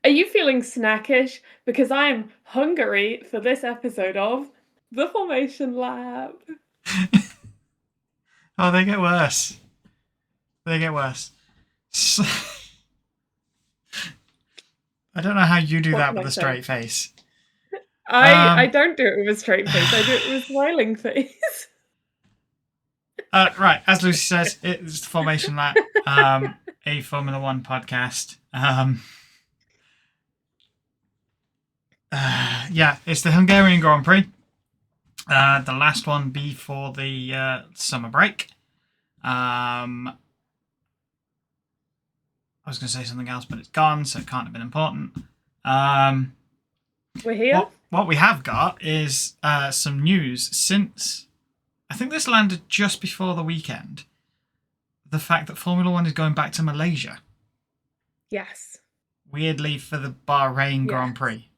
Are you feeling snackish? Because I'm hungry for this episode of The Formation Lab. Oh, they get worse. They get worse. So, I don't know how you do What that can with I a say? straight face. I Um, don't do it with a straight face. I do it with a smiling face. right, as Lucy says, it's the Formation Lap, a Formula One podcast. Yeah, it's the Hungarian Grand Prix. The last one before the summer break. I was going to say something else, but it's gone, so it can't have been important. We're here. What we have got is some news since I think this landed just before the weekend. The fact that Formula One is going back to Malaysia. Yes. Weirdly for the Bahrain Grand Yes. Prix,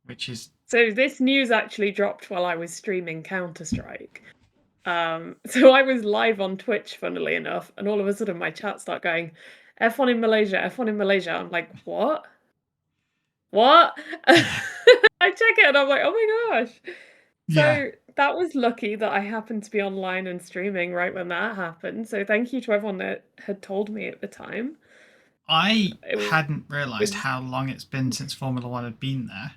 which is So this news actually dropped while I was streaming Counter-Strike. So I was live on Twitch, funnily enough, and all of a sudden my chat start going, F1 in Malaysia, F1 in Malaysia. I'm like, what? What? I check it and I'm like, oh my gosh. yeah. So that was lucky that I happened to be online and streaming right when that happened. So thank you to everyone that had told me at the time. I It hadn't realised was how long it's been since Formula One had been there.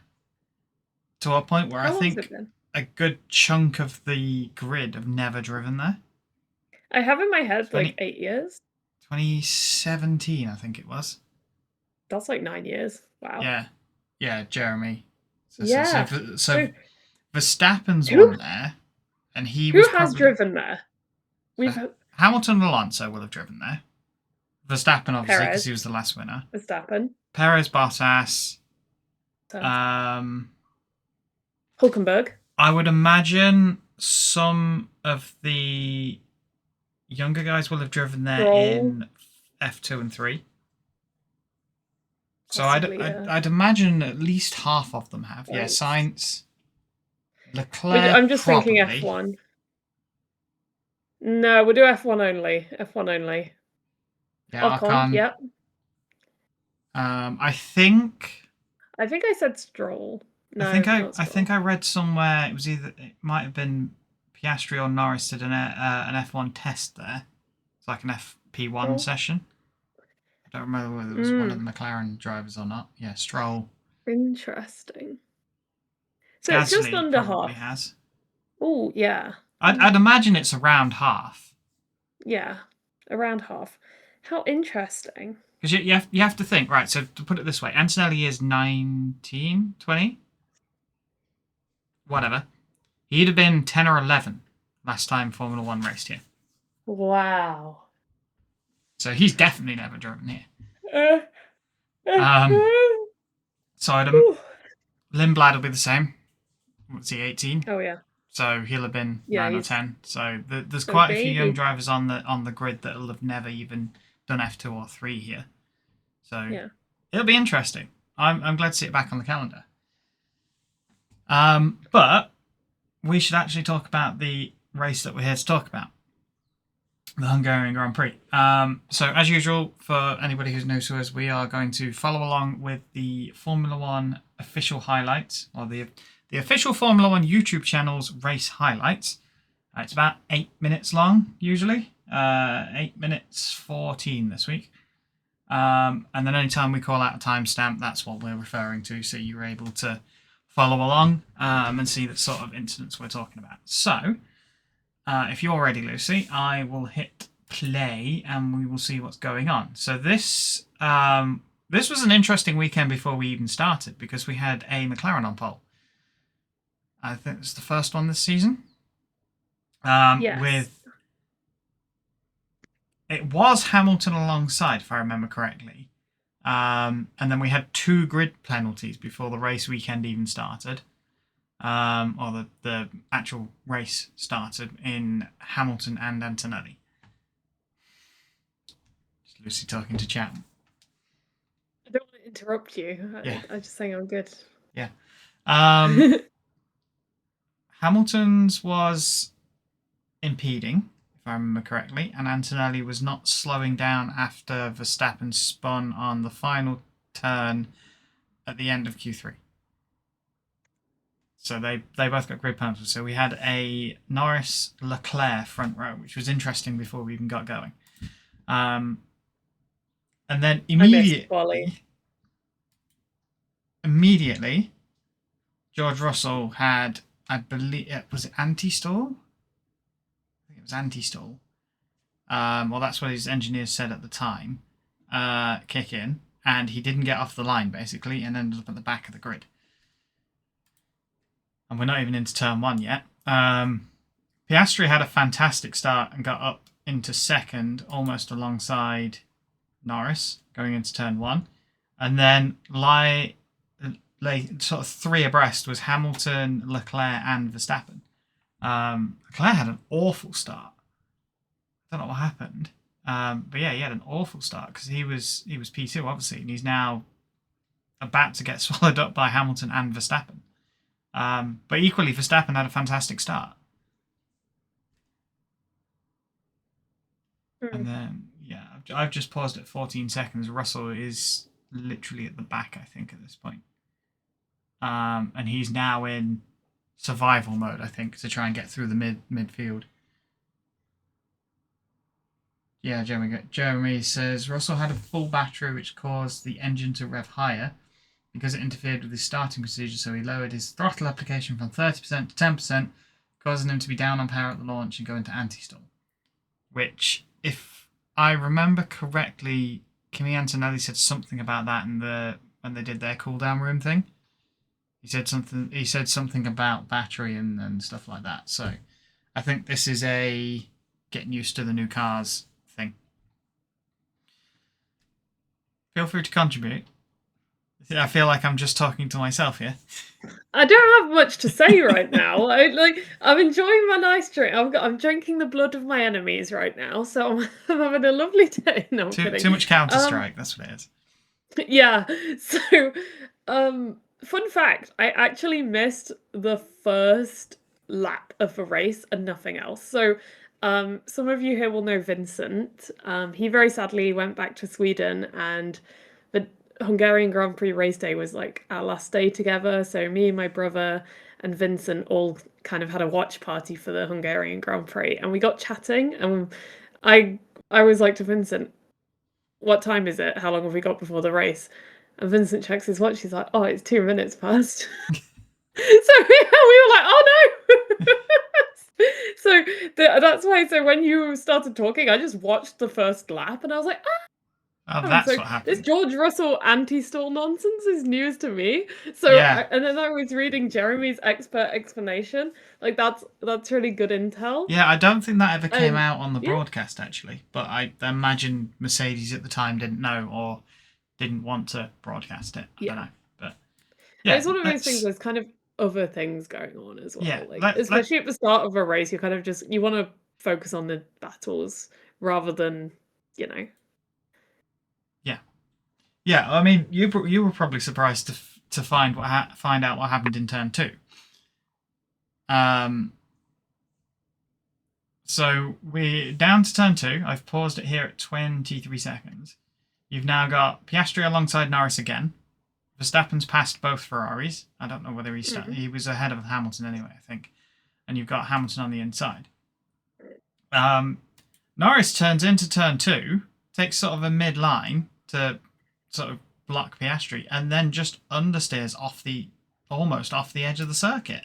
To a point where I how long has it think been? a good chunk of the grid have never driven there. I have in my head like 20, 8 years. 2017, I think it was. That's like 9 years. Wow. Yeah, yeah, Jeremy. Yeah. So So Verstappen's who won there, and he who was has probably driven there? so We've Hamilton and Alonso will have driven there. Verstappen, obviously, because Perez, he was the last winner. Verstappen, Perez, Bottas. so Um, Hulkenberg. I would imagine some of the younger guys will have driven there Stroll, in F2 and 3. So possibly, yeah. I'd imagine at least half of them have. Yeah, Thanks. Sainz, Leclerc, I'm just thinking probably. F1. No, we'll do F1 only. F1 only. Yeah, Ocon, Ocon. yep. I think I think I said Stroll. I No, think it's I not I think Stroll. I read somewhere it might have been Piastri or Norris did an F1 test there. It's like an FP1 Stroll. session. I don't remember whether it was one of Mm, the McLaren drivers or not. Yeah, Stroll. interesting. So it's just Gasly under probably half. has. Oh, yeah. I'd imagine it's around half. Yeah, around half. How interesting. Because you have to think, right, so to put it this way, Antonelli is 19, 20, whatever. He'd have been 10 or 11 last time Formula One raced here. Wow. So he's definitely never driven here. Uh, Um, so Whew. Lindblad will be the same. What's he, 18? Oh yeah. So he'll have been Yeah, 9 or he's 10. So there's a quite a few young baby. drivers on the grid that will have never even done F2 or 3 here. So Yeah. it'll be interesting. I'm glad to see it back on the calendar. But we should actually talk about the race that we're here to talk about, the Hungarian Grand Prix. So as usual, for anybody who's new to us, we are going to follow along with the Formula One official highlights, or the official Formula One YouTube channel's race highlights. It's about 8 minutes long, usually. 8 minutes 14 this week. And then anytime we call out a timestamp, that's what we're referring to, so you're able to follow along and see the sort of incidents we're talking about. So, if you're ready, Lucy, I will hit play and we will see what's going on. So this was an interesting weekend before we even started because we had a McLaren on pole. I think it's the first one this season. Yes. With it was Hamilton alongside, if I remember correctly. And then we had 2 grid penalties before the race weekend even started. Or the actual race started in Hamilton and Antonelli. Just Lucy talking to chat. I don't want to interrupt you. Yeah. I just think I'm good. Yeah. Hamilton's was impeding, if I remember correctly, and Antonelli was not slowing down after Verstappen spun on the final turn at the end of Q3. So they both got grid penalties. So we had a Norris Leclerc front row, which was interesting before we even got going. And then I missed quali. immediately, George Russell had, I believe, was it anti-stall? I think it was anti-stall. Well, that's what his engineers said at the time. Kick in, and he didn't get off the line basically, and ended up at the back of the grid. And we're not even into turn one yet. Piastri had a fantastic start and got up into second, almost alongside Norris, going into turn one. And then sort of three abreast was Hamilton, Leclerc, and Verstappen. Leclerc had an awful start. I don't know what happened. But yeah, he had an awful start because he was P2, obviously, and he's now about to get swallowed up by Hamilton and Verstappen. But equally, Verstappen had a fantastic start. And then, yeah, I've just paused at 14 seconds. Russell is literally at the back, I think, at this point. And he's now in survival mode, I think, to try and get through the midfield. Yeah, Jeremy says Russell had a full battery, which caused the engine to rev higher because it interfered with his starting procedure, so he lowered his throttle application from 30% to 10%, causing him to be down on power at the launch and go into anti-stall. Which, if I remember correctly, Kimi Antonelli said something about that when they did their cool-down room thing. He said something about battery and stuff like that. So I think this is a getting used to the new cars thing. Feel free to contribute. I feel like I'm just talking to myself here. I don't have much to say right now. I'm enjoying my nice drink. I'm drinking the blood of my enemies right now, so I'm having a lovely day. No, I'm kidding. Too much Counter-Strike, that's what it is. Yeah. So, fun fact, I actually missed the first lap of the race and nothing else. So, some of you here will know Vincent. He very sadly went back to Sweden, and the Hungarian Grand Prix race day was like our last day together. So me, my brother, and Vincent all kind of had a watch party for the Hungarian Grand Prix, and we got chatting, and I was like to Vincent, "What time is it? How long have we got before the race?" And Vincent checks his watch. He's like, "Oh, it's 2 minutes past." So we were like, "Oh no!" So that's why. So when you started talking, I just watched the first lap, and I was like, "Oh, that's so what happened." This George Russell anti-stall nonsense is news to me. So yeah. And then I was reading Jeremy's expert explanation. Like that's really good intel. Yeah, I don't think that ever came out on the broadcast actually, but I imagine Mercedes at the time didn't know or didn't want to broadcast it. I don't know, but yeah, it's one of those things. There's kind of other things going on as well. Yeah, especially at the start of a race, you kind of you want to focus on the battles rather than Yeah, I mean, you were probably surprised to find out what happened in turn two. So we're down to turn two. I've paused it here at 23 seconds. You've now got Piastri alongside Norris again. Verstappen's passed both Ferraris. I don't know whether he was ahead of Hamilton anyway, I think. And you've got Hamilton on the inside. Norris turns into turn two, takes sort of a mid-line to sort of block Piastri, and then just understeers almost off the edge of the circuit.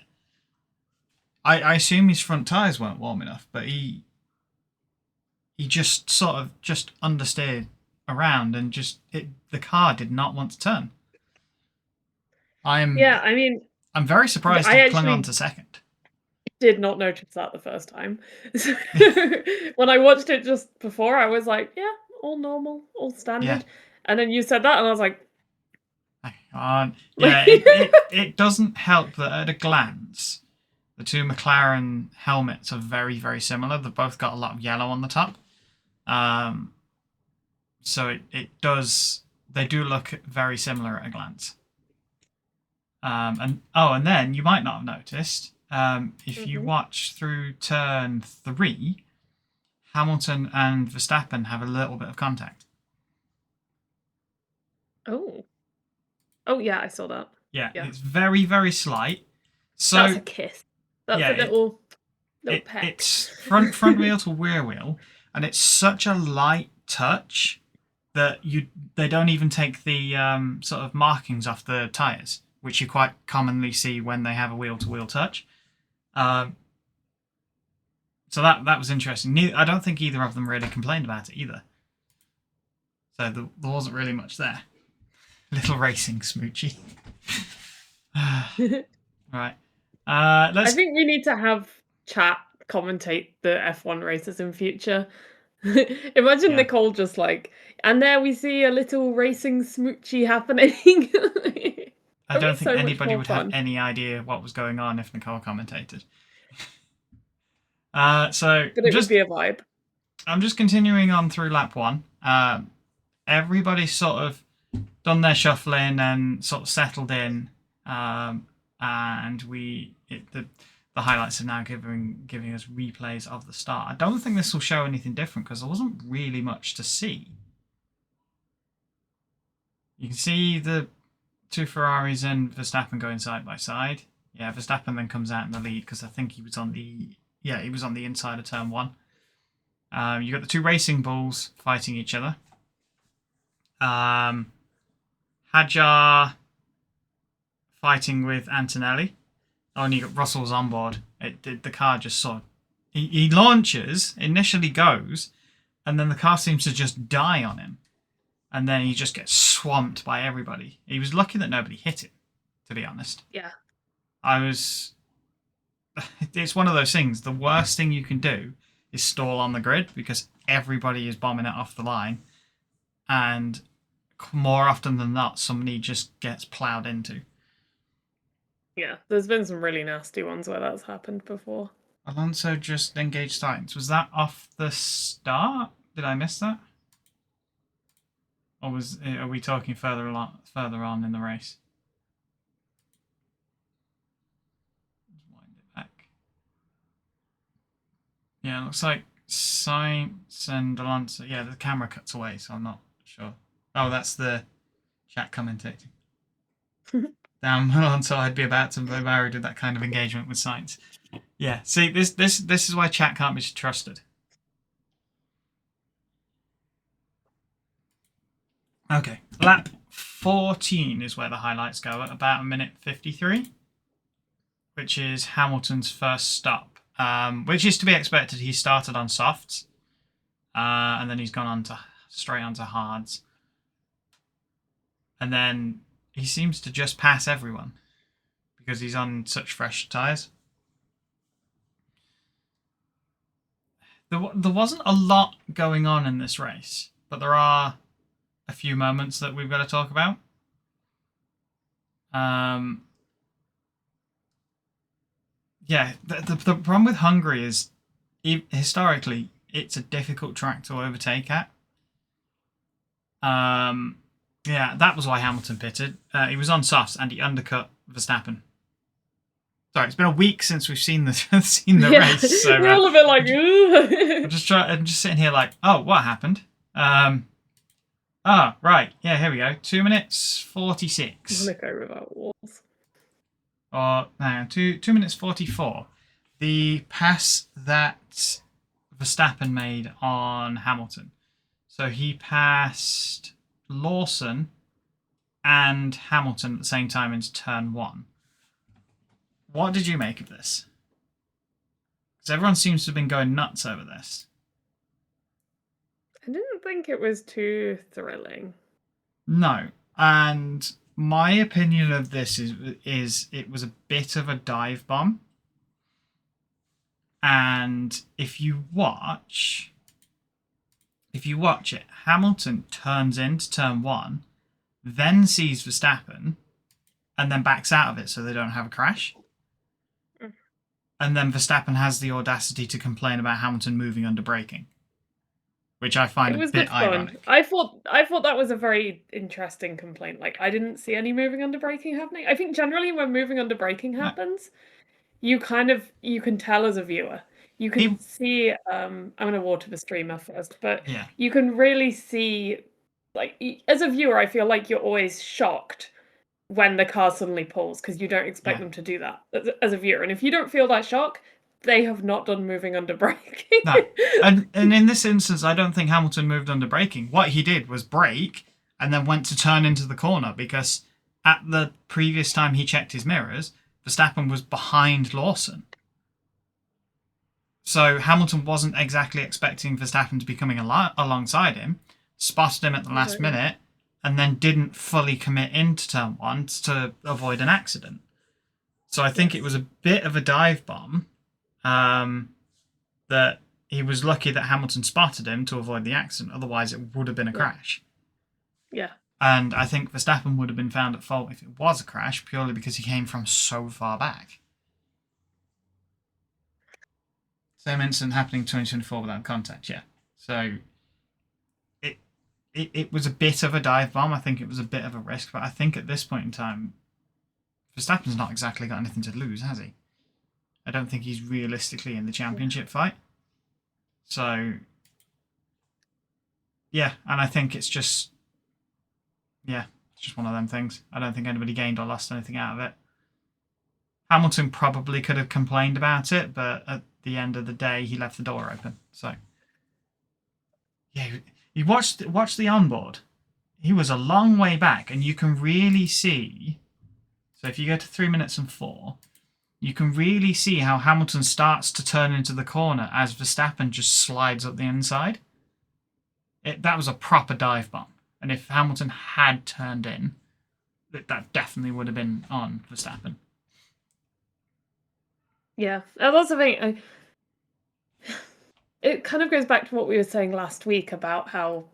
I assume his front tyres weren't warm enough, but he just sort of just understeered around and the car did not want to turn. I'm very surprised he clung on to second. Did not notice that the first time. When I watched it just before, I was like, yeah, all normal, all standard. Yeah. And then you said that, and I was like, yeah, it doesn't help that at a glance, the two McLaren helmets are very, very similar. They've both got a lot of yellow on the top. So they do look very similar at a glance. And then you might not have noticed, if you watch through turn 3, Hamilton and Verstappen have a little bit of contact. Oh. Oh yeah, I saw that. Yeah, Yeah, it's very, very slight. that's So a kiss. That's yeah, a little peck. it's front wheel to rear wheel, and it's such a light touch that they don't even take the sort of markings off the tires, which you quite commonly see when they have a wheel to wheel touch. Um, so that was interesting. I don't think either of them really complained about it either. So there wasn't really much there. Little racing smoochy. Right. I Let's. think we need to have chat commentate the F1 races in future. Imagine Yeah. Nicole just like, and there we see a little racing smoochy happening. I It'll be don't think so much anybody more would have fun. any idea what was going on if Nicole commentated. So But it would be a vibe. I'm just continuing on through lap one. Everybody's sort of done their shuffling and sort of settled in, and the highlights are now giving us replays of the start. I don't think this will show anything different because there wasn't really much to see. You can see the two Ferraris and Verstappen going side by side. Yeah, Verstappen then comes out in the lead because I think he was on the inside of turn one. You got the two racing bulls fighting each other. Hadjar fighting with Antonelli. Oh, and you got Russell's on board. The car just sort of he launches, initially goes, and then the car seems to just die on him, and then he just gets swamped by everybody. He was lucky that nobody hit him, to be honest. Yeah. It's one of those things. The worst thing you can do is stall on the grid because everybody is bombing it off the line, and more often than not, somebody just gets ploughed into. Yeah, there's been some really nasty ones where that's happened before. Alonso just engaged Sainz. Was that off the start? Did I miss that? Or are we talking further on in the race? Wind it back. Yeah, it looks like Sainz and Alonso. Yeah, the camera cuts away, so I'm not sure. Oh, that's the chat commentating. Damn, Alonso, I'd be about to be married with that kind of engagement with Sainz. Yeah, see, this is why chat can't be trusted. Okay, lap 14 is where the highlights go at about 1:53, which is Hamilton's first stop, which is to be expected. He started on softs, and then he's gone on to straight onto hards, and then he seems to just pass everyone because he's on such fresh tyres. There wasn't a lot going on in this race, but there are a few moments that we've got to talk about. Yeah, the problem with Hungary is historically it's a difficult track to overtake at. Yeah, that was why Hamilton pitted. He was on softs and he undercut Verstappen. Sorry, it's been a week since we've seen the race. So we're all a bit like, ooh. I'm just sitting here like, oh, what happened? Right, yeah, here we go. 2 minutes 46. Monaco without walls. Or no, 2 minutes 44. The pass that Verstappen made on Hamilton. So he passed Lawson and Hamilton at the same time into turn one. What did you make of this? Because everyone seems to have been going nuts over this. I didn't think it was too thrilling. No, and my opinion of this is it was a bit of a dive bomb. And if you watch it, Hamilton turns into turn one, then sees Verstappen, and then backs out of it so they don't have a crash. And then Verstappen has the audacity to complain about Hamilton moving under braking, which I find a bit ironic. I thought that was a very interesting complaint. Like, I didn't see any moving under braking happening. I think generally when moving under braking happens, you can tell as a viewer. You can see. I'm gonna water the streamer first, but Yeah. you can really see. Like, as a viewer, I feel like you're always shocked when the car suddenly pulls, because you don't expect Yeah. them to do that as a viewer. And if you don't feel that shock, they have not done moving under braking. No. And in this instance, I don't think Hamilton moved under braking. What he did was brake and then went to turn into the corner, because at the previous time he checked his mirrors, Verstappen was behind Lawson. So Hamilton wasn't exactly expecting Verstappen to be coming alongside him, spotted him at the last minute, and then didn't fully commit into turn one to avoid an accident. So I think it was a bit of a dive bomb, that he was lucky that Hamilton spotted him to avoid the accident. Otherwise, it would have been a crash. Yeah. And I think Verstappen would have been found at fault if it was a crash, purely because he came from so far back. Same incident happening in 2024 without contact, yeah. So it was a bit of a dive bomb. I think it was a bit of a risk, but I think at this point in time, Verstappen's not exactly got anything to lose, has he? I don't think he's realistically in the championship fight. So, yeah, and I think it's just, yeah, it's just one of them things. I don't think anybody gained or lost anything out of it. Hamilton probably could have complained about it, but at the end of the day, he left the door open. So, yeah, you watched the onboard. He was a long way back, and you can really see. So if you go to 3 minutes and 4, you can really see how Hamilton starts to turn into the corner as Verstappen just slides up the inside. That was a proper dive bomb. And if Hamilton had turned in, that definitely would have been on Verstappen. Yeah, and that's the thing. It kind of goes back to what we were saying last week about how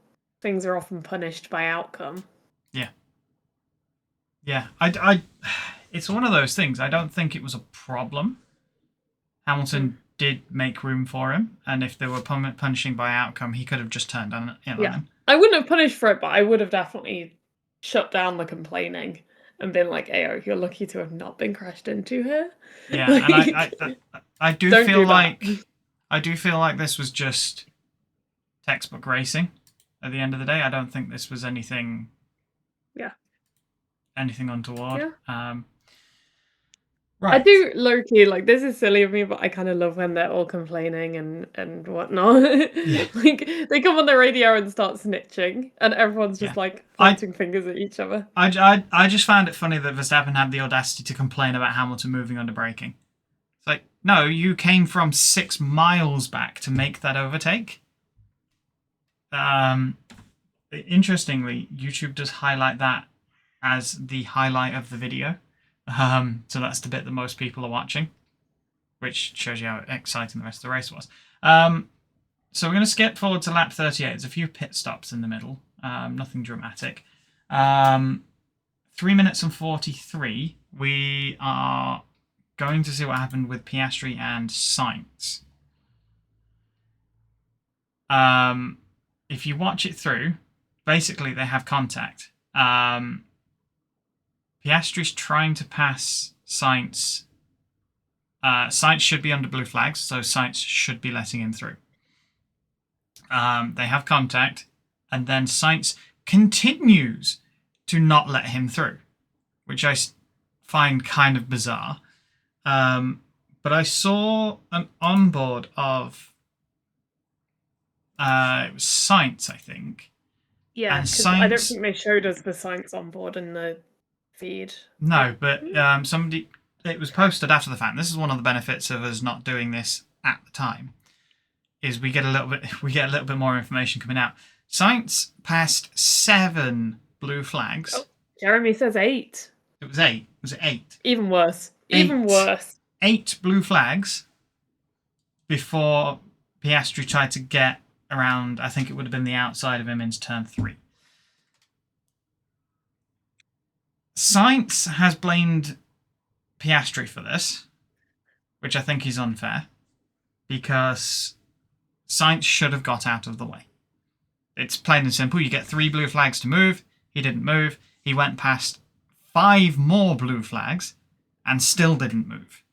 things are often punished by outcome. Yeah. Yeah, it's one of those things. I don't think it was a problem. Hamilton did make room for him, and if they were punishing by outcome, he could have just turned on him. I wouldn't have punished for it, but I would have definitely shut down the complaining and been like, "Ayo, you're lucky to have not been crashed into here." Yeah, and I do feel like this was just textbook racing. At the end of the day, I don't think this was anything. Yeah. Anything untoward. Yeah. Right. I do low-key, like, this is silly of me, but I kind of love when they're all complaining and whatnot. Yeah. Like, they come on the radio and start snitching, and everyone's just, like, pointing fingers at each other. I just found it funny that Verstappen had the audacity to complain about Hamilton moving under braking. It's like, no, you came from 6 miles back to make that overtake. Interestingly, YouTube does highlight that as the highlight of the video. So that's the bit that most people are watching, which shows you how exciting the rest of the race was. So we're going to skip forward to lap 38. There's a few pit stops in the middle. Nothing dramatic. 3 minutes and 43. We are going to see what happened with Piastri and Sainz. If you watch it through, basically they have contact. Piastri's trying to pass Sainz. Sainz should be under blue flags, so Sainz should be letting him through. They have contact, and then Sainz continues to not let him through, which I find kind of bizarre. But I saw an onboard of it was Sainz, I think. Yeah, because I don't think they showed us the Sainz onboard in the feed. No, but somebody, it was posted after the fact. This is one of the benefits of us not doing this at the time, is we get a little bit more information coming out. Sainz passed 7 blue flags. Oh, Jeremy says 8. It was 8. Was it 8? Even worse. Even worse. 8 blue flags before Piastri tried to get around. I think it would have been the outside of him into turn 3. Sainz has blamed Piastri for this, which I think is unfair, because Sainz should have got out of the way. It's plain and simple. You get 3 blue flags to move. He didn't move. He went past 5 more blue flags and still didn't move.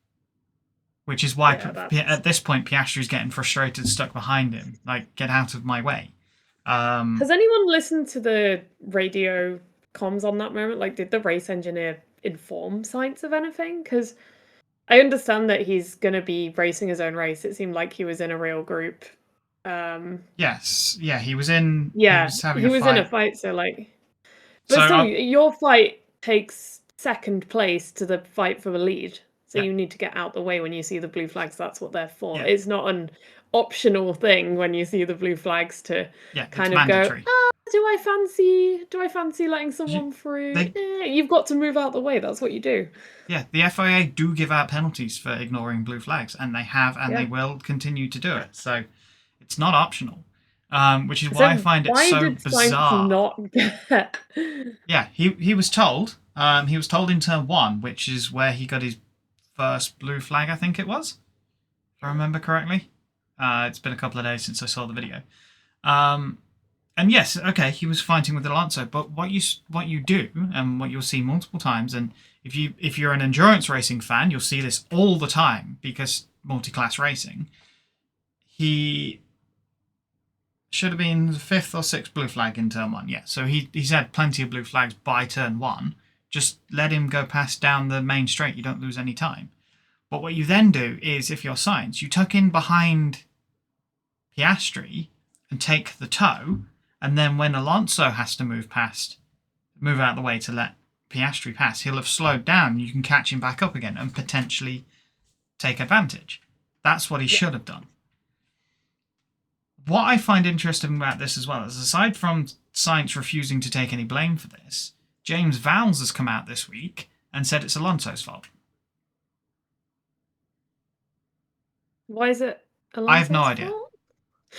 Which is why at this point Piastri's getting frustrated, stuck behind him. Like, get out of my way. Has anyone listened to the radio comms on that moment? Like, did the race engineer inform Sainz of anything? Because I understand that he's going to be racing his own race. It seemed like he was in a real group. Yes, yeah, he was in. He Yeah, was having he a was in a fight. fight, so like, So but still, your fight takes second place to the fight for the lead. So yeah, you need to get out the way when you see the blue flags. That's what they're for. yeah, It's not an optional thing when you see the blue flags to yeah. It's kind of go, mandatory. do I fancy letting someone through? They You've got to move out the way. That's what you do. Yeah, the FIA do give out penalties for ignoring blue flags, and they have, and they Yeah. will continue to do it. So it's not optional, which is why I So find it why so did Sainz bizarre. not get? Yeah, he was told. He was told in turn one, which is where he got his first blue flag. I think it was, if I remember correctly. It's been a couple of days since I saw the video. And yes, okay, he was fighting with Alonso, but what you do, and what you'll see multiple times, and if you're an endurance racing fan, you'll see this all the time because multi-class racing. He should have been the fifth or sixth blue flag in turn one, yeah. So he's had plenty of blue flags by turn one. Just let him go past down the main straight. You don't lose any time. But what you then do is, if you're Sainz, you tuck in behind Piastri and take the toe. And then when Alonso has to move out of the way to let Piastri pass, he'll have slowed down. You can catch him back up again and potentially take advantage. That's what he should have done. What I find interesting about this as well is, aside from Sainz refusing to take any blame for this, James Vowles has come out this week and said it's Alonso's fault. Why is it Alonso's I have no idea. fault?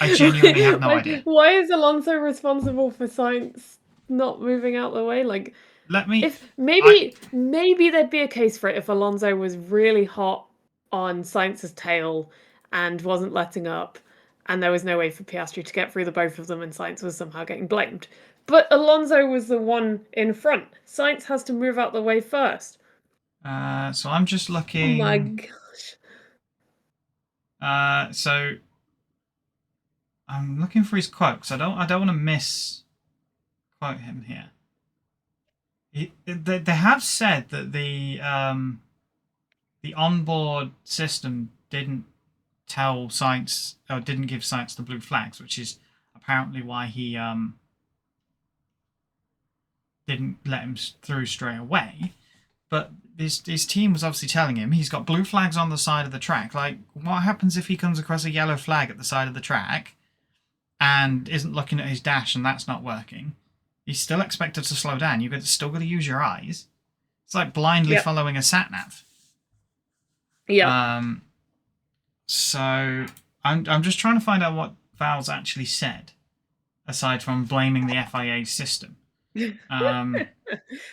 I genuinely have no idea. Why is Alonso responsible for Sainz not moving out the way? Like, Let me. if maybe there'd be a case for it if Alonso was really hot on Sainz's tail and wasn't letting up, and there was no way for Piastri to get through the both of them, and Sainz was somehow getting blamed. But Alonso was the one in front. Sainz has to move out the way first. So I'm just looking. Oh my gosh. So I'm looking for his quote because I don't want to misquote him here. They have said that the onboard system didn't tell Sainz, or didn't give Sainz the blue flags, which is apparently why he didn't let him through straight away. But his team was obviously telling him he's got blue flags on the side of the track. Like, what happens if he comes across a yellow flag at the side of the track and isn't looking at his dash and that's not working? He's still expected to slow down. You've still got to use your eyes. It's like blindly following a sat nav. Yeah. So I'm just trying to find out what Vowles actually said, aside from blaming the FIA system. You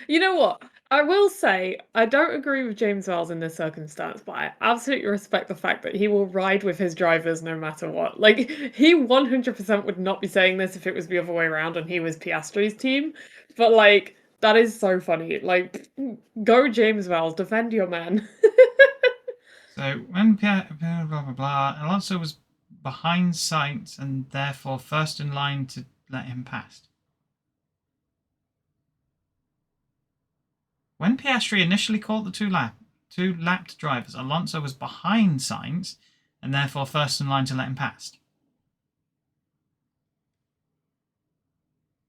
know what? I will say I don't agree with James Vowles in this circumstance, but I absolutely respect the fact that he will ride with his drivers no matter what. Like, he 100% would not be saying this if it was the other way around and he was Piastri's team. But like, that is so funny. Like, go James Vowles, defend your man. So when blah blah blah, Alonso was behind Sainz and therefore first in line to let him pass. When Piastri initially caught the two lapped drivers, Alonso was behind Sainz and therefore first in line to let him pass.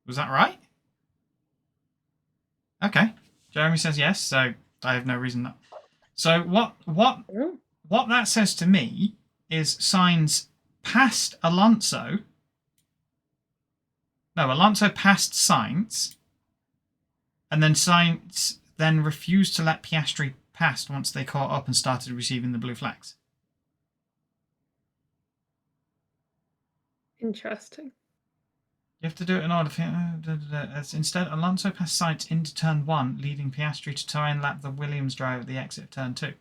Was that right? Okay. Jeremy says yes, so I have no reason not. So what that says to me is Sainz passed Alonso. No, Alonso passed Sainz, and then Sainz then refused to let Piastri pass once they caught up and started receiving the blue flags. Interesting. You have to do it in order. Instead, Alonso passed Sainz into turn one, leaving Piastri to try and lap the Williams driver at the exit of turn two.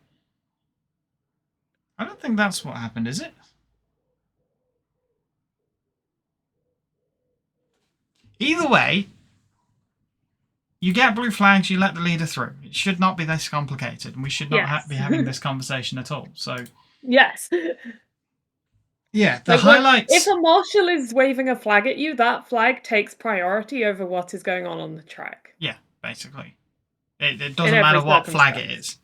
I don't think that's what happened, is it? Either way, you get blue flags, you let the leader through. It should not be this complicated, and we should not be having this conversation at all. So, yes. Yeah, the highlights. If a marshal is waving a flag at you, that flag takes priority over what is going on the track. Yeah, basically. It In doesn't every matter what flag it circumstance. is.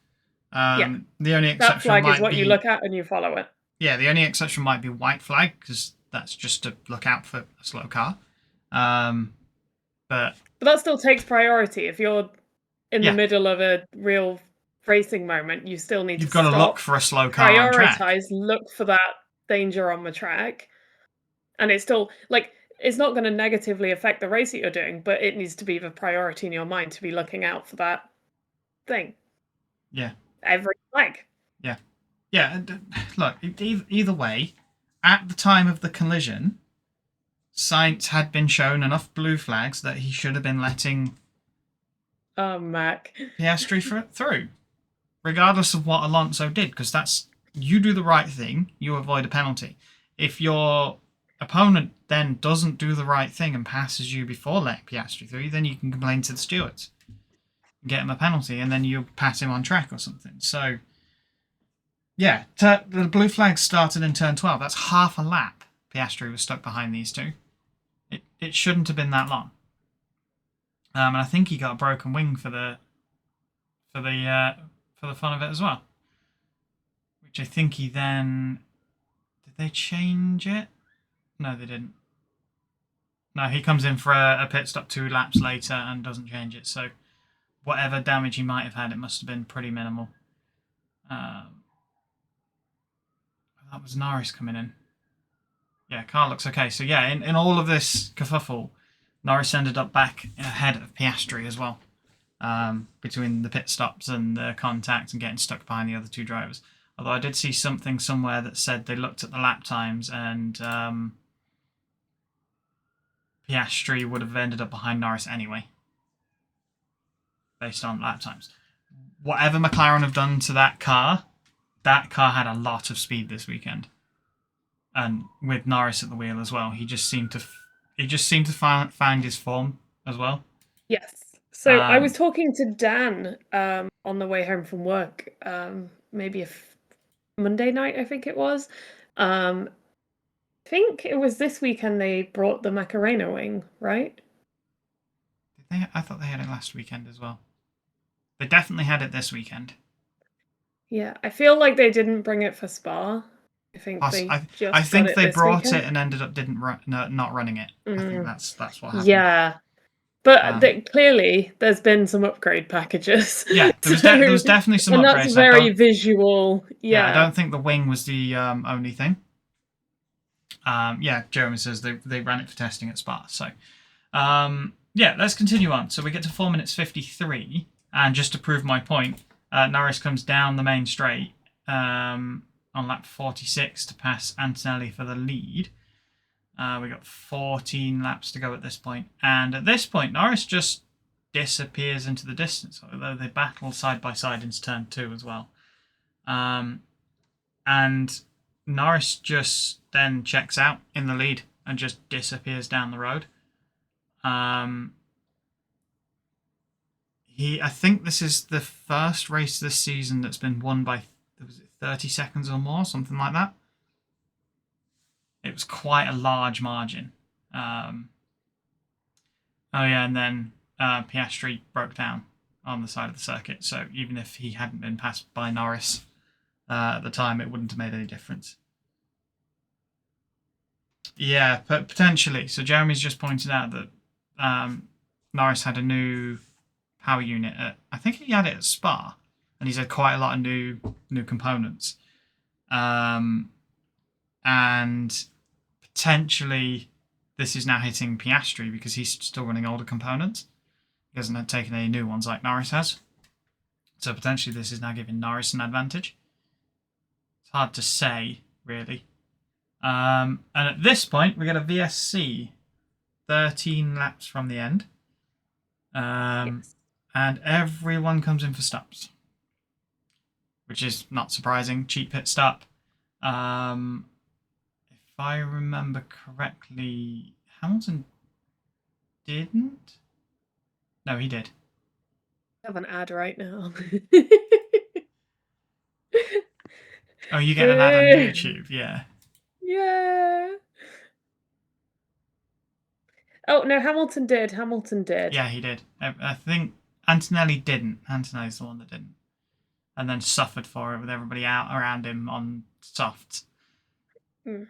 Yeah. The only That exception flag is might what you be look at and you follow it. the only exception might be white flag, because that's just to look out for a slow car. But that still takes priority. If you're in the yeah, middle of a real racing moment, you still need to you've got to look stop, for a slow car on track. prioritize, look for that danger on the track. And it's still like it's not going to negatively affect the race that you're doing, but it needs to be the priority in your mind to be looking out for that thing. Yeah. Every flag. Yeah. Yeah. Look, either way, at the time of the collision, Sainz had been shown enough blue flags that he should have been letting Mac. Piastri through, regardless of what Alonso did, because that's you do the right thing, you avoid a penalty. If your opponent then doesn't do the right thing and passes you before letting Piastri through, then you can complain to the stewards, get him a penalty, and then you pass him on track or something. So, yeah, the blue flag started in turn 12. That's half a lap. Piastri was stuck behind these two. It shouldn't have been that long. And I think he got a broken wing for the fun of it as well. Which I think he then did they change it? No, they didn't. No, he comes in for a pit stop 2 laps later and doesn't change it. So whatever damage he might have had, it must have been pretty minimal. That was Norris coming in. Yeah, car looks okay. So yeah, in all of this kerfuffle, Norris ended up back ahead of Piastri as well. Between the pit stops and the contact and getting stuck behind the other two drivers. Although I did see something somewhere that said they looked at the lap times and Piastri would have ended up behind Norris anyway, based on lap times. Whatever McLaren have done to that car had a lot of speed this weekend, and with Norris at the wheel as well, he just seemed to find his form as well. Yes. So I was talking to Dan on the way home from work, maybe Monday night, I think it was. I think it was this weekend they brought the Macarena wing, right? Did they? I thought they had it last weekend as well. They definitely had it this weekend. Yeah, I feel like they didn't bring it for Spa. I think they just I think got it they this brought weekend. it and ended up not running it. I think that's what happened. Yeah, but clearly there's been some upgrade packages. Yeah, there was definitely some and upgrades. that's very visual. Yeah, I Yeah. don't think the wing was the only thing. Yeah, Jeremy says they ran it for testing at Spa. So, yeah, let's continue on. So we get to 4 minutes 53, and just to prove my point, Norris comes down the main straight on lap 46 to pass Antonelli for the lead. We got 14 laps to go at this point, and at this point, Norris just disappears into the distance. Although they battle side by side into turn 2 as well, and Norris just then checks out in the lead and just disappears down the road. I think this is the first race this season that's been won by 30 seconds or more, something like that. It was quite a large margin. Oh yeah, and then Piastri broke down on the side of the circuit, so even if he hadn't been passed by Norris at the time, it wouldn't have made any difference. Yeah, but potentially. So Jeremy's just pointed out that Norris had a new power unit I think he had it at Spa, and he's had quite a lot of new components. And potentially this is now hitting Piastri because he's still running older components. He hasn't taken any new ones like Norris has. So potentially this is now giving Norris an advantage. It's hard to say, really. And at this point, we get a VSC 13 laps from the end. Yes. And everyone comes in for stops, which is not surprising. Cheap pit stop. If I remember correctly, Hamilton didn't? No, he did. I have an ad right now. Oh, you get an ad on YouTube, yeah. Yeah. Oh, no, Hamilton did. Yeah, he did. I think Antonelli didn't. Antonelli's the one that didn't. And then suffered for it with everybody out around him on softs. It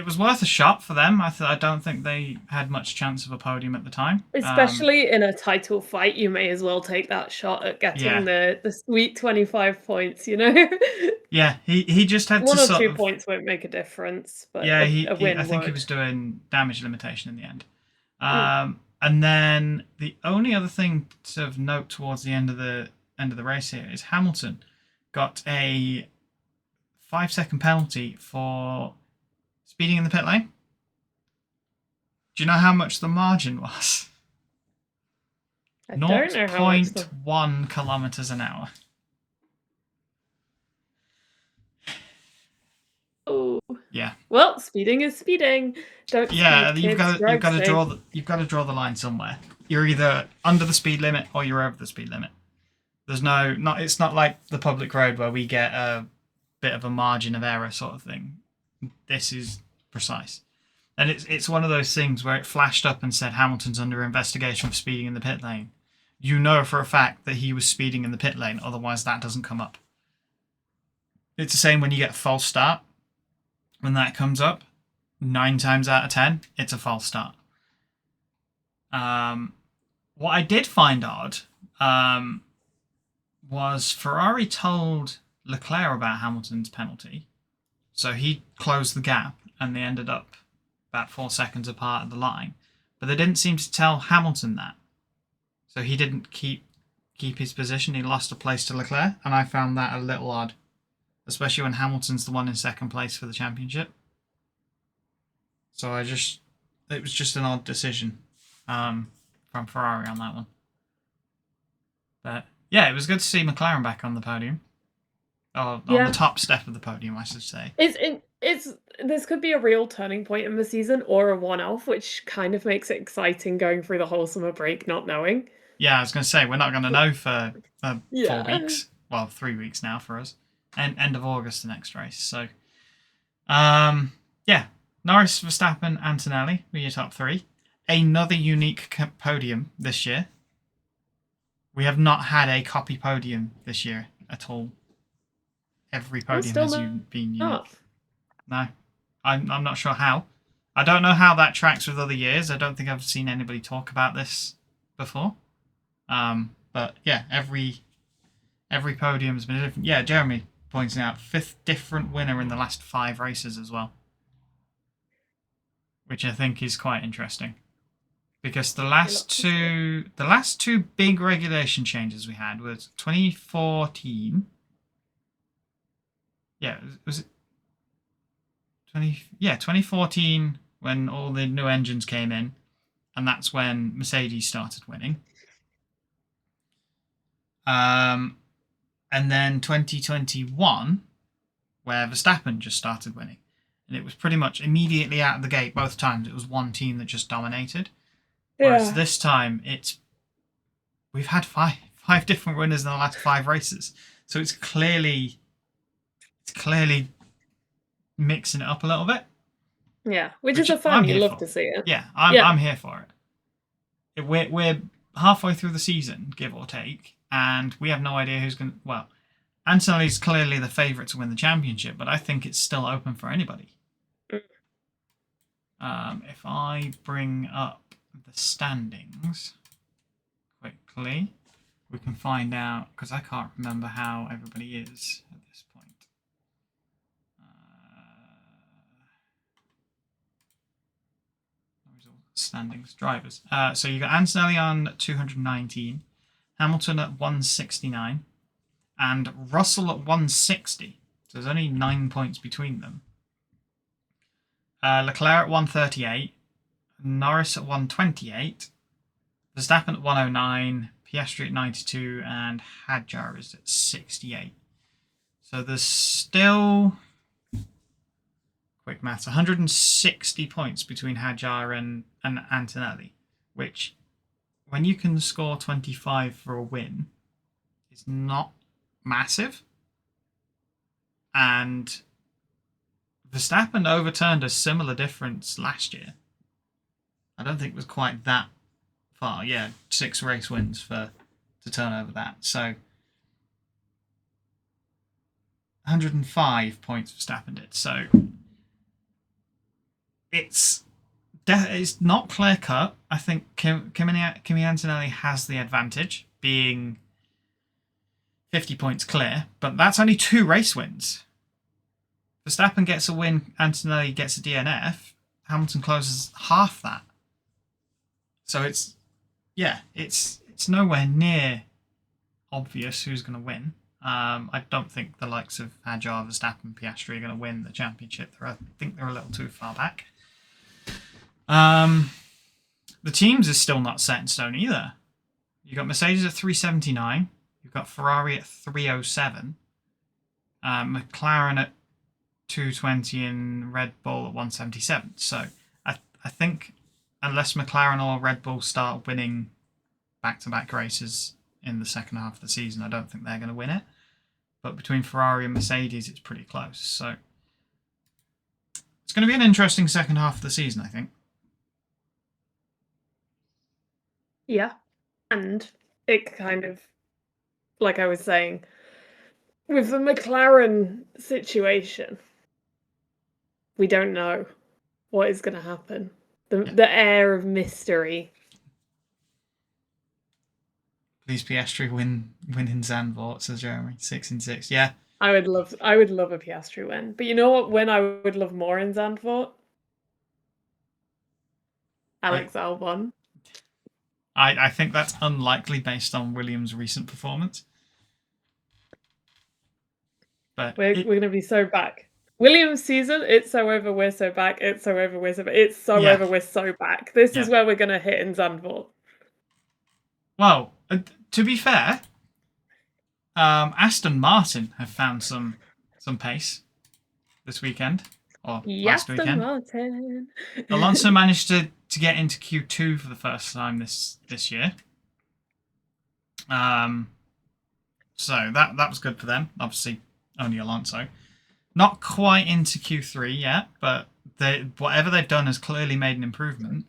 was worth a shot for them. I don't think they had much chance of a podium at the time. Especially in a title fight, you may as well take that shot at getting the sweet 25 points, you know? Yeah, he just had One to or sort 2 of... points won't make a difference, but Yeah, a win I think he would. was doing damage limitation in the end. And then the only other thing to note towards the end of the race here is Hamilton got a 5-second penalty for speeding in the pit lane. Do you know how much the margin was? I don't know how much 0.1 kilometers an hour. Oh. Yeah. Well, speeding is speeding. Don't speed, kids. You've got to draw the line somewhere. You're either under the speed limit or you're over the speed limit. There's it's not like the public road where we get a bit of a margin of error sort of thing. This is precise. And it's one of those things where it flashed up and said Hamilton's under investigation for speeding in the pit lane. You know for a fact that he was speeding in the pit lane, otherwise that doesn't come up. It's the same when you get a false start. When that comes up, 9 times out of 10, it's a false start. What I did find odd was Ferrari told Leclerc about Hamilton's penalty. So he closed the gap and they ended up about 4 seconds apart at the line. But they didn't seem to tell Hamilton that. So he didn't keep his position. He lost a place to Leclerc, and I found that a little odd. Especially when Hamilton's the one in second place for the championship. So it was just an odd decision from Ferrari on that one. But yeah, it was good to see McLaren back on the podium. Or on the top step of the podium, I should say. This could be a real turning point in the season or a one-off, which kind of makes it exciting going through the whole summer break not knowing. Yeah, I was going to say, we're not going to know for 4 weeks. Well, 3 weeks now for us. And end of August, the next race. So, yeah. Norris, Verstappen, Antonelli were your top 3. Another unique podium this year. We have not had a copy podium this year at all. Every podium has been unique. No, I'm not sure how. I don't know how that tracks with other years. I don't think I've seen anybody talk about this before. But yeah, every podium's been different. Yeah, Jeremy pointing out 5th different winner in the last 5 races as well, which I think is quite interesting. Because the last two big regulation changes we had was 2014. Yeah, was it 2014 when all the new engines came in, and that's when Mercedes started winning. And then 2021, where Verstappen just started winning. And it was pretty much immediately out of the gate, both times. It was one team that just dominated. Whereas this time, we've had five different winners in the last 5 races. So it's clearly mixing it up a little bit. Yeah, which is a fan. You love to see it. Yeah, I'm here for it. We're halfway through the season, give or take, and we have no idea who's going to... Well, Antonelli's clearly the favourite to win the championship, but I think it's still open for anybody. If I bring up the standings quickly, we can find out, because I can't remember how everybody is at this point. Standings, drivers. So you got Antonelli on 219, Hamilton at 169, and Russell at 160. So there's only 9 points between them. Leclerc at 138, Norris at 128, Verstappen at 109, Piastri at 92, and Hadjar is at 68. So there's still, quick maths, 160 points between Hadjar and Antonelli, which, when you can score 25 for a win, is not massive. And Verstappen overturned a similar difference last year. I don't think it was quite that far. Yeah, 6 race wins to turn over that. So 105 points Verstappen did. So it's not clear cut. I think Kimi Antonelli has the advantage, being 50 points clear, but that's only 2 race wins. Verstappen gets a win, Antonelli gets a DNF, Hamilton closes half that. So it's nowhere near obvious who's going to win. I don't think the likes of Hadjar, Verstappen, and Piastri are going to win the championship. I think they're a little too far back. The teams is still not set in stone either. You've got Mercedes at 379. You've got Ferrari at 307. McLaren at 220 and Red Bull at 177. So I think unless McLaren or Red Bull start winning back-to-back races in the second half of the season, I don't think they're going to win it. But between Ferrari and Mercedes, it's pretty close. So it's going to be an interesting second half of the season, I think. Yeah. And it kind of, like I was saying, with the McLaren situation, we don't know what is going to happen. The air of mystery. Please Piastri win in Zandvoort, says Jeremy. 6 and 6. Yeah. I would love a Piastri win. But you know what when I would love more in Zandvoort? Alex Albon. I think that's unlikely based on Williams' recent performance. But we're going to be so back. Williams' season, it's so over, we're so back. It's so over, we're so back. It's so over, we're so back. This is where we're going to hit in Zandvoort. Well, to be fair, Aston Martin have found some pace this weekend. Or last weekend. Martin. Alonso managed to get into Q2 for the first time this year. So that was good for them. Obviously, only Alonso. Not quite into Q3 yet, but whatever they've done has clearly made an improvement.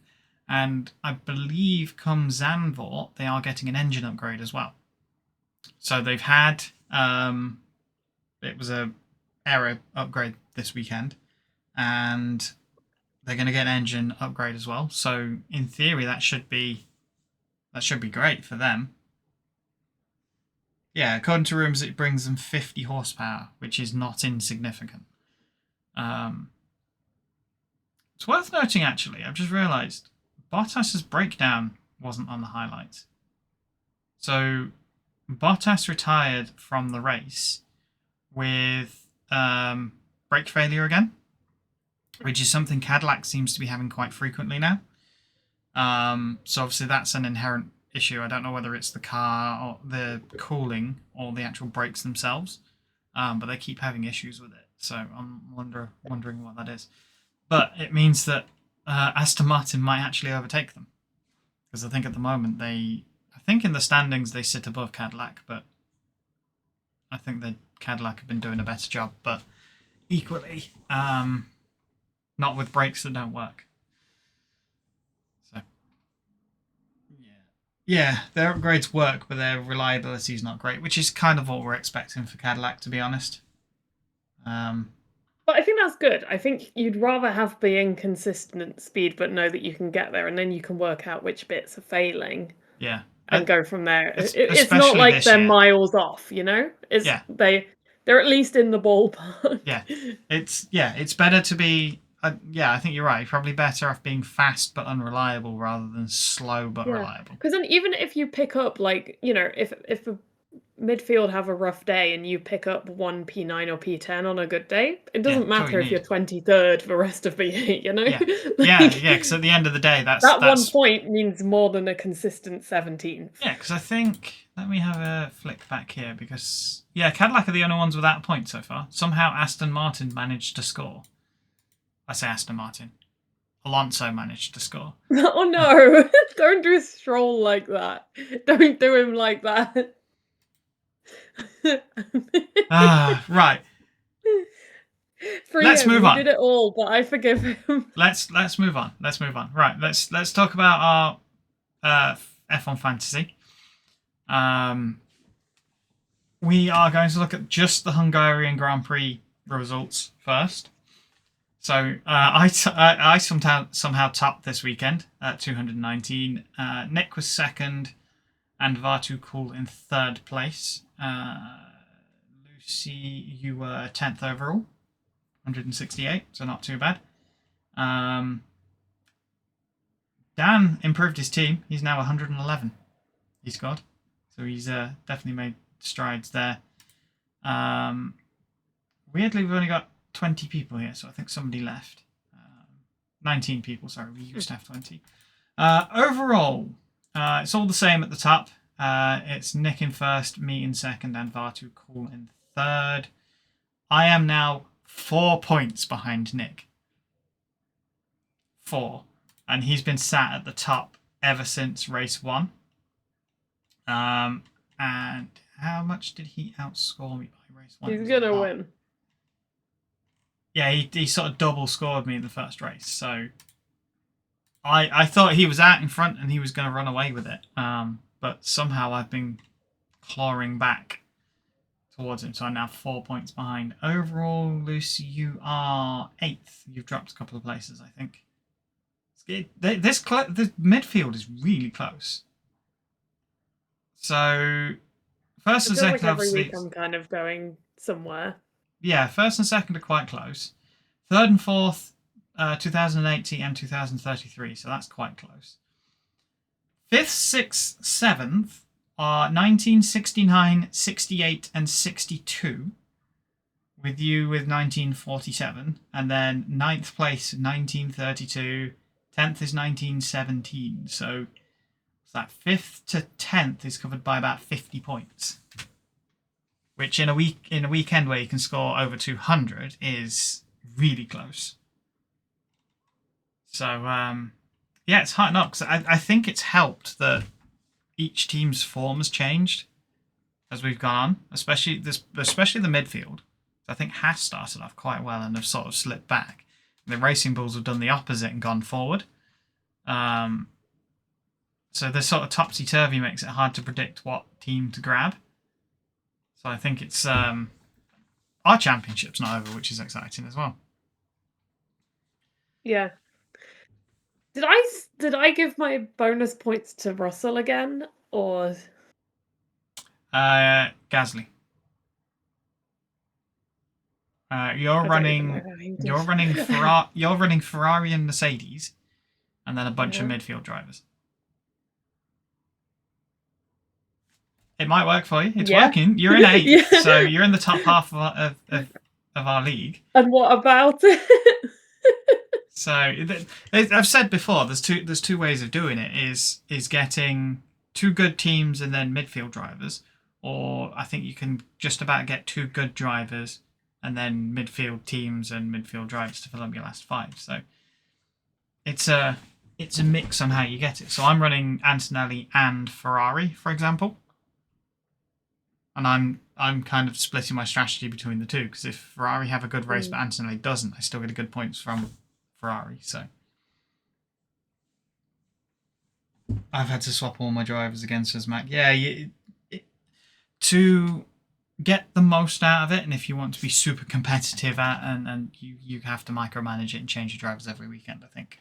And I believe come Zandvoort, they are getting an engine upgrade as well. So they've had, it was a aero upgrade this weekend, and they're going to get an engine upgrade as well. So in theory, that should be great for them. Yeah, according to rumors, it brings them 50 horsepower, which is not insignificant. It's worth noting, actually, I've just realised, Bottas's breakdown wasn't on the highlights. So Bottas retired from the race with brake failure again, which is something Cadillac seems to be having quite frequently now. So obviously that's an inherent issue. I don't know whether it's the car or the cooling or the actual brakes themselves, but they keep having issues with it. So I'm wondering what that is. But it means that Aston Martin might actually overtake them, because I think at the moment I think in the standings they sit above Cadillac, but I think that Cadillac have been doing a better job, but equally not with brakes that don't work. So yeah, their upgrades work, but their reliability is not great, which is kind of what we're expecting for Cadillac, to be honest. But I think that's good. I think you'd rather have the inconsistent speed, but know that you can get there, and then you can work out which bits are failing. Yeah. And go from there. It's not like they're miles off, you know? They're at least in the ballpark. Yeah. It's better to be... I think you're right. Probably better off being fast but unreliable rather than slow but reliable. Because then even if you pick up, like, you know, if a midfield have a rough day and you pick up one P9 or P10 on a good day, it doesn't matter if you're 23rd for the rest of the year, you know? Yeah, because at the end of the day, that's 1 point means more than a consistent 17th. Yeah, because I think... Let me have a flick back here, because... Yeah, Cadillac are the only ones without a point so far. Somehow Aston Martin managed to score. I say Aston Martin. Alonso managed to score. Oh no! Don't do Stroll like that. Don't do him like that. Right. Let's move on. He did it all, but I forgive him. Let's move on. Right. Let's talk about F1 Fantasy. We are going to look at just the Hungarian Grand Prix results first. So I somehow topped this weekend at 219. Nick was second, and Vartu Kul in third place. Lucy, you were 10th overall, 168, so not too bad. Dan improved his team. He's now 111. He scored, so he's definitely made strides there. Weirdly, we've only got 20 people here, so I think somebody left. 19 people, sorry, we used to have 20. Overall, it's all the same at the top. It's Nick in first, me in second, and Vartu Kul in third. I am now 4 points behind Nick. 4. And he's been sat at the top ever since race 1. And how much did he outscore me by race 1? He's gonna win. Yeah, he sort of double scored me in the first race. So I thought he was out in front and he was going to run away with it. But somehow I've been clawing back towards him. So I'm now 4 points behind. Overall, Lucy, you are 8th. You've dropped a couple of places, I think. This midfield is really close. So first and second, like every obviously, week I'm kind of going somewhere. Yeah, first and second are quite close. Third and fourth, 2080 and 2033, so that's quite close. Fifth, sixth, seventh are 1969, 68, and 62, with you with 1947, and then ninth place, 1932, 10th is 1917, so that 5th to 10th is covered by about 50 points. Which in a weekend where you can score over 200 is really close. So yeah, it's hard enough because I think it's helped that each team's form has changed as we've gone on, especially the midfield. I think Haas started off quite well and have sort of slipped back. The Racing Bulls have done the opposite and gone forward. So the sort of topsy-turvy makes it hard to predict what team to grab. So I think it's our championship's not over, which is exciting as well. Yeah. Did I give my bonus points to Russell again, or Gasly? You're running Ferrari and Mercedes, and then a bunch of midfield drivers. It might work for you. It's working. You're in 8th, so you're in the top half of our league. And what about it? So I've said before, there's two ways of doing it. Is getting 2 good teams and then midfield drivers, or I think you can just about get 2 good drivers and then midfield teams and midfield drivers to fill up your last 5. So it's a mix on how you get it. So I'm running Antonelli and Ferrari, for example. And I'm kind of splitting my strategy between the two, because if Ferrari have a good race but Antonelli doesn't, I still get a good points from Ferrari. So I've had to swap all my drivers against us, Mac. Yeah, to get the most out of it, and if you want to be super competitive and you have to micromanage it and change your drivers every weekend, I think.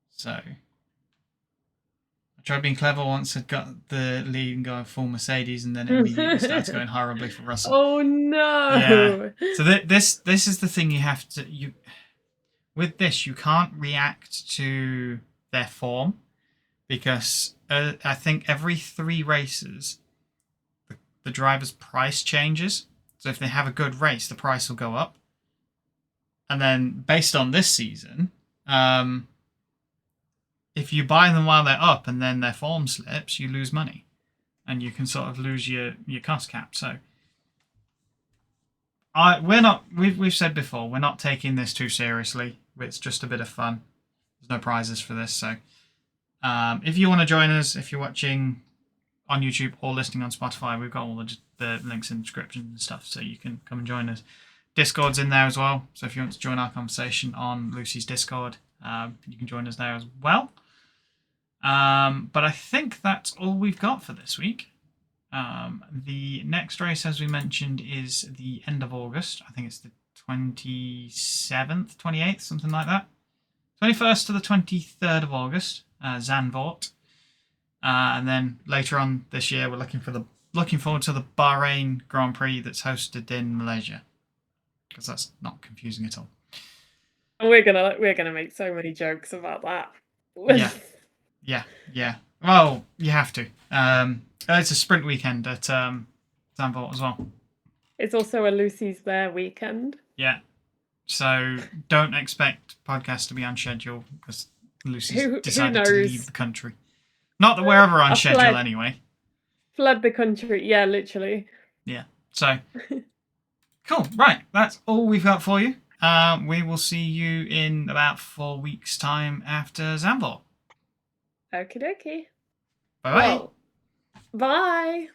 So I tried being clever once. I got the lead and going full Mercedes, and then it immediately starts going horribly for Russell. Oh no! Yeah. So this is the thing you have to with this. You can't react to their form, because I think every 3 races the driver's price changes. So if they have a good race, the price will go up. And then based on this season, if you buy them while they're up and then their form slips, you lose money, and you can sort of lose your cost cap. So we've said before, we're not taking this too seriously. It's just a bit of fun. There's no prizes for this. So if you want to join us, if you're watching on YouTube or listening on Spotify, we've got all the links in the description and stuff, so you can come and join us. Discord's in there as well, so if you want to join our conversation on Lucy's Discord, you can join us there as well. But I think that's all we've got for this week. The next race, as we mentioned, is the end of August. I think it's the 27th, 28th, something like that. 21st to the 23rd of August, Zandvoort. And then later on this year, we're looking forward to the Bahrain Grand Prix that's hosted in Malaysia, because that's not confusing at all. We're gonna make so many jokes about that. Yeah. Well, you have to. It's a sprint weekend at Zandvoort as well. It's also a Lucy's There weekend. Yeah. So don't expect podcasts to be on schedule because Lucy's decided to leave the country. Not that we're ever on schedule anyway. Fled the country. Yeah, literally. Yeah. So, cool. Right. That's all we've got for you. We will see you in about 4 weeks' time after Zandvoort. Okie dokie. Bye-bye. Well, bye.